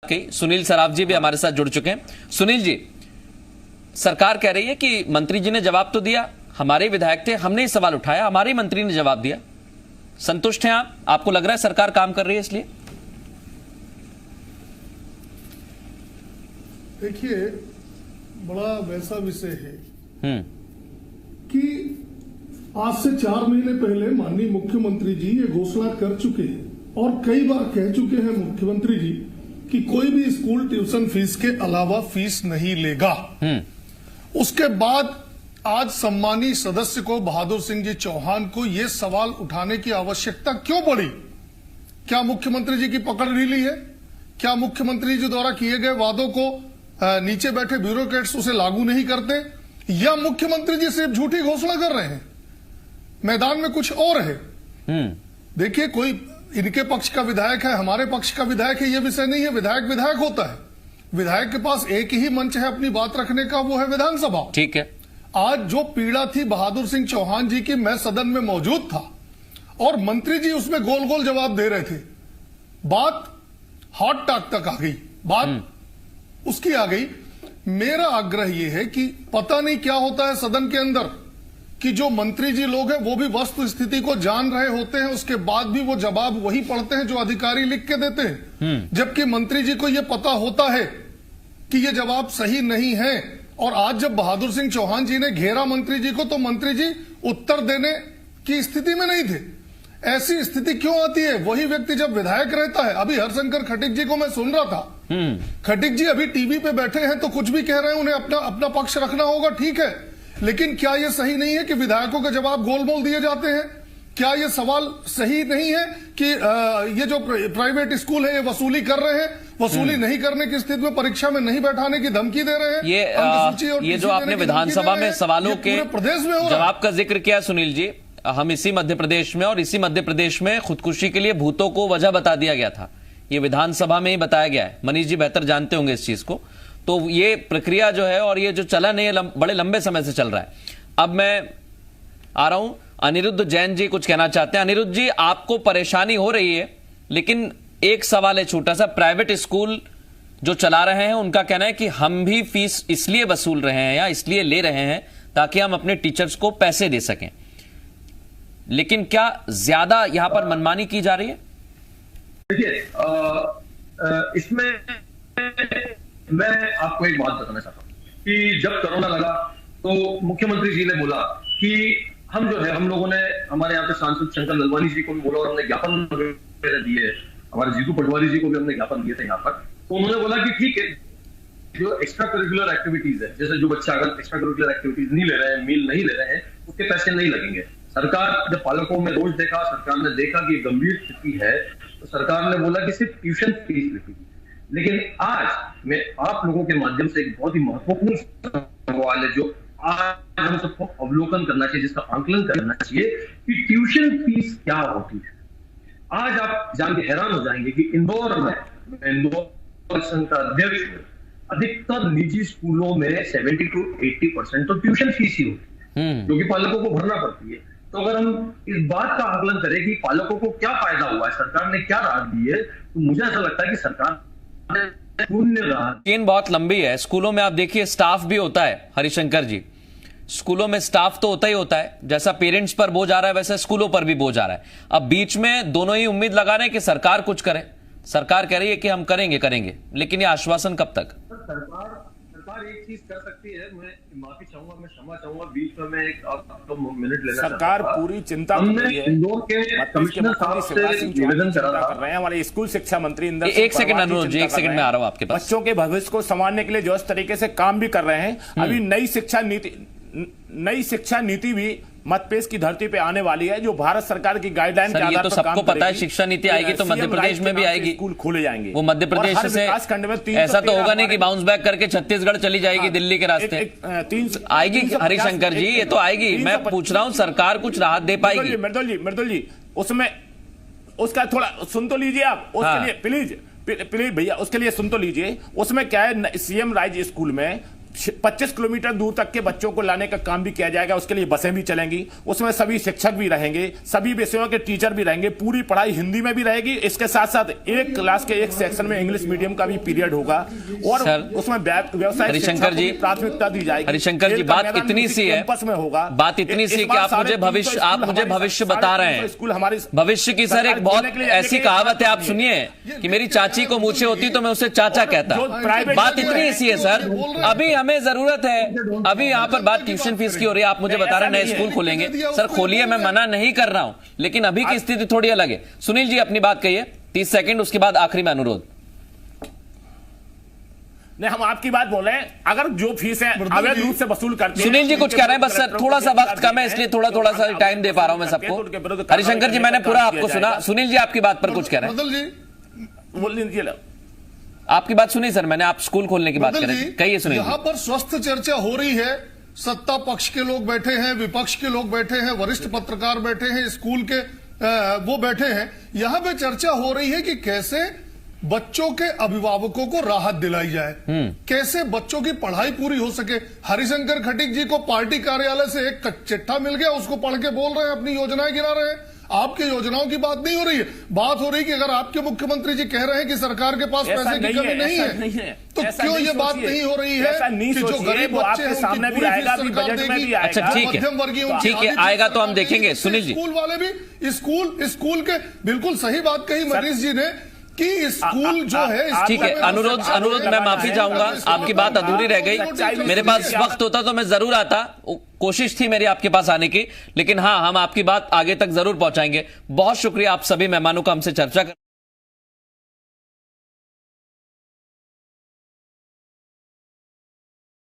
सुनील सराफ जी भी हमारे साथ जुड़ चुके हैं। सुनील जी, सरकार कह रही है कि मंत्री जी ने जवाब तो दिया, हमारे विधायक थे, हमने ही सवाल उठाया, हमारे मंत्री ने जवाब दिया। संतुष्ट हैं आप? आपको लग रहा है सरकार काम कर रही है इसलिए? देखिए, बड़ा वैसा विषय है कि आज से 4 महीने पहले माननीय मुख्यमंत्री जी ये घोषणा कर चुके हैं और कई बार कह चुके हैं मुख्यमंत्री जी कि कोई भी स्कूल ट्यूशन फीस के अलावा फीस नहीं लेगा। उसके बाद आज सम्मानीय सदस्य को बहादुर सिंह जी चौहान को ये सवाल उठाने की आवश्यकता क्यों पड़ी? क्या मुख्यमंत्री जी की पकड़ ढीली है? क्या मुख्यमंत्री जी द्वारा किए गए वादों को नीचे बैठे ब्यूरोक्रेट्स उसे लागू नहीं करते, या मुख्यमंत्री जी सिर्फ झूठी घोषणा कर रहे हैं? मैदान में कुछ और है। देखिए, कोई इनके पक्ष का विधायक है, हमारे पक्ष का विधायक है, यह विषय नहीं है। विधायक विधायक होता है। विधायक के पास एक ही मंच है अपनी बात रखने का, वो है विधानसभा। ठीक है। आज जो पीड़ा थी बहादुर सिंह चौहान जी की, मैं सदन में मौजूद था और मंत्री जी उसमें गोल गोल जवाब दे रहे थे। बात हॉट टॉक तक आ गई, बात उसकी आ गई। मेरा आग्रह यह है कि पता नहीं क्या होता है सदन के अंदर कि जो मंत्री जी लोग हैं वो भी वस्तु स्थिति को जान रहे होते हैं, उसके बाद भी वो जवाब वही पढ़ते हैं जो अधिकारी लिख के देते हैं, जबकि मंत्री जी को यह पता होता है कि ये जवाब सही नहीं है। और आज जब बहादुर सिंह चौहान जी ने घेरा मंत्री जी को, तो मंत्री जी उत्तर देने की स्थिति में नहीं थे। ऐसी स्थिति क्यों आती है? वही व्यक्ति जब विधायक रहता है। अभी हरशंकर खटीक जी को मैं सुन रहा था। खटीक जी अभी टीवी पे बैठे हैं तो कुछ भी कह रहे हैं, उन्हें अपना पक्ष रखना होगा, ठीक है, लेकिन क्या यह सही नहीं है कि विधायकों के जवाब गोलमोल दिए जाते हैं? क्या यह सवाल सही नहीं है कि ये जो प्राइवेट स्कूल है ये वसूली कर रहे हैं, वसूली नहीं करने की स्थिति में परीक्षा में नहीं बैठाने की धमकी दे रहे हैं? ये जो आपने विधानसभा में सवालों के प्रदेश में जवाब का जिक्र किया सुनील जी, हम इसी मध्य प्रदेश में, और इसी मध्य प्रदेश में खुदकुशी के लिए भूतों को वजह बता दिया गया था। ये विधानसभा में ही बताया गया है। मनीष जी बेहतर जानते होंगे इस चीज को। तो ये प्रक्रिया जो है और ये जो चलन है बड़े लंबे समय से चल रहा है। अब मैं आ रहा हूं, अनिरुद्ध जैन जी कुछ कहना चाहते हैं। अनिरुद्ध जी, आपको परेशानी हो रही है, लेकिन एक सवाल है छोटा सा। प्राइवेट स्कूल जो चला रहे हैं उनका कहना है कि हम भी फीस इसलिए वसूल रहे हैं या इसलिए ले रहे हैं ताकि हम अपने टीचर्स को पैसे दे सकें, लेकिन क्या ज्यादा यहां पर मनमानी की जा रही है? देखिए, इसमें मैं आपको एक बात बताना चाहता हूं कि जब कोरोना लगा तो मुख्यमंत्री जी ने बोला कि हम जो है, हम लोगों ने, हमारे यहाँ पे सांसद शंकर ललवानी जी को भी बोला और हमने ज्ञापन वगैरह दिए, हमारे जीतू पटवारी जी को भी हमने ज्ञापन दिए थे यहाँ पर। तो उन्होंने बोला कि ठीक है, जो एक्स्ट्रा करिकुलर एक्टिविटीज है, जैसे जो बच्चे अगर एक्स्ट्रा करिकुलर एक्टिविटीज नहीं ले रहे हैं, मील नहीं ले रहे हैं, उसके पैसे नहीं लगेंगे। सरकार जब पालकों में रोष देखा, सरकार ने देखा कि गंभीर स्थिति है, तो सरकार ने बोला कि सिर्फ ट्यूशन फीस लगेगी। लेकिन आज मैं आप लोगों के माध्यम से एक बहुत ही महत्वपूर्ण सवाल है जो आज हम सबको अवलोकन करना चाहिए, जिसका आंकलन करना चाहिए कि ट्यूशन फीस क्या होती है। आज आप जान के हैरान हो जाएंगे कि इंदौर में, इंदौर संघ का अध्यक्ष, अधिकतर निजी स्कूलों में 70 to 80% तो ट्यूशन फीस ही होती है, जो कि पालकों को भरना पड़ती है। तो अगर हम इस बात का आकलन करें कि पालकों को क्या फायदा हुआ है, सरकार ने क्या राहत दी है, तो मुझे ऐसा लगता है कि सरकार चेन बहुत लंबी है। स्कूलों में आप देखिए स्टाफ भी होता है, हरिशंकर जी, स्कूलों में स्टाफ तो होता ही होता है। जैसा पेरेंट्स पर बोझ आ रहा है वैसे स्कूलों पर भी बोझ आ रहा है। अब बीच में दोनों ही उम्मीद लगा रहे हैं कि सरकार कुछ करे। सरकार कह रही है कि हम करेंगे, लेकिन ये आश्वासन कब तक? सरकार एक चीज कर सकती है, मैं माफी चाहूंगा, मैं क्षमा चाहूंगा, बीच में मैं एक आपको मिनट लेना। सरकार पूरी चिंता कर रही है। इंदौर के कमिश्नर साहब से निवेदन कर रहे हैं, हमारे स्कूल शिक्षा मंत्री इंदर, एक सेकंड अनुरोध जी, एक सेकंड में आ रहा हूं आपके पास। बच्चों के भविष्य को संवारने के लिए जो इस तरीके से काम भी कर रहे हैं। अभी नई शिक्षा नीति भी मतपेश की धरती पे आने वाली है, जो भारत सरकार की गाइडलाइन के आधार पर काम सबको पता है। शिक्षा नीति आएगी तो मध्य प्रदेश में भी आएगी, स्कूल खोले जाएंगे। वो मध्य प्रदेश से ऐसा तो होगा नहीं कि बाउंस बैक करके छत्तीसगढ़ चली जाएगी दिल्ली के रास्ते। आएगी हरिशंकर जी, ये तो आएगी। मैं पूछ रहा हूं सरकार कुछ राहत दे पाएगी? मृदुल जी, उसमें उसका थोड़ा सुन तो लीजिए आप, उसके लिए प्लीज भैया, उसके लिए सुन तो लीजिए। उसमें क्या है, सीएम राइज स्कूल में 25 किलोमीटर दूर तक के बच्चों को लाने का काम भी किया जाएगा। उसके लिए बसें भी चलेंगी, उसमें सभी शिक्षक भी रहेंगे, सभी विषयों के टीचर भी रहेंगे, पूरी पढ़ाई हिंदी में भी रहेगी। इसके साथ साथ एक क्लास के एक सेक्शन में इंग्लिश मीडियम का भी पीरियड होगा और उसमें व्यवसाय हरिशंकर जी प्राथमिकता दी जाएगी। हरिशंकर जी, बात इतनी सी है, कैंपस में होगा, बात इतनी सी कि आप मुझे भविष्य बता रहे हैं। स्कूल हमारी भविष्य की सर एक बहुत ऐसी कहावत है, आप सुनिए, कि मेरी चाची को मूछें होती तो मैं उसे चाचा कहता। बात इतनी सी है सर, अभी हमें जरूरत है, अभी यहाँ पर बात ट्यूशन फीस की हो रही है, आप मुझे बता रहे हैं नए स्कूल खोलेंगे। सर खोलिए, मैं मना नहीं कर रहा हूं, लेकिन अभी की स्थिति थोड़ी अलग है। सुनील जी अपनी बात कहिए, 30 सेकंड, उसके बाद आखिरी में अनुरोध। नहीं, हम आपकी बात बोल रहे हैं, अगर जो फीस है अवैध रूप से वसूल करते हैं। सुनील जी कुछ कह रहे हैं, बस सर थोड़ा सा वक्त कम है, इसलिए थोड़ा सा टाइम दे पा रहा हूं मैं सबको। हरिशंकर जी मैंने पूरा आपको सुना, सुनील जी आपकी बात पर कुछ कह रहे हैं, बोल लीजिए। आपकी बात सुनी सर मैंने, आप स्कूल खोलने की बात कर रहे हैं, कहिए सुनील। यहाँ पर स्वस्थ चर्चा हो रही है, सत्ता पक्ष के लोग बैठे हैं, विपक्ष के लोग बैठे हैं, वरिष्ठ पत्रकार बैठे हैं, स्कूल के वो बैठे हैं। यहाँ पे चर्चा हो रही है कि कैसे बच्चों के अभिभावकों को राहत दिलाई जाए, कैसे बच्चों की पढ़ाई पूरी हो सके। हरिशंकर खटीक जी को पार्टी कार्यालय से एक चिट्ठा मिल गया, उसको पढ़ के बोल रहे हैं, अपनी योजनाएं गिरा रहे हैं। आपके योजनाओं की बात नहीं हो रही है, बात हो रही है कि अगर आपके मुख्यमंत्री जी कह रहे हैं कि सरकार के पास पैसे की कमी नहीं है, तो क्यों ये बात नहीं हो रही है कि जो गरीब बच्चे हैं सामने भी आएगा, बजट में भी आएगा। अच्छा मध्यम वर्गीय, ठीक है, आएगा तो हम देखेंगे। सुनील जी, स्कूल वाले भी स्कूल के बिल्कुल सही बात कही मनीष जी ने कि स्कूल जो है। ठीक है, अनुरोध मैं माफी चाहूंगा, आपकी बात अधूरी रह गई। मेरे पास वक्त होता तो मैं जरूर आता, कोशिश थी मेरी आपके पास आने की, लेकिन हाँ, हम आपकी बात आगे तक जरूर पहुंचाएंगे। बहुत शुक्रिया आप सभी मेहमानों का हमसे चर्चा कर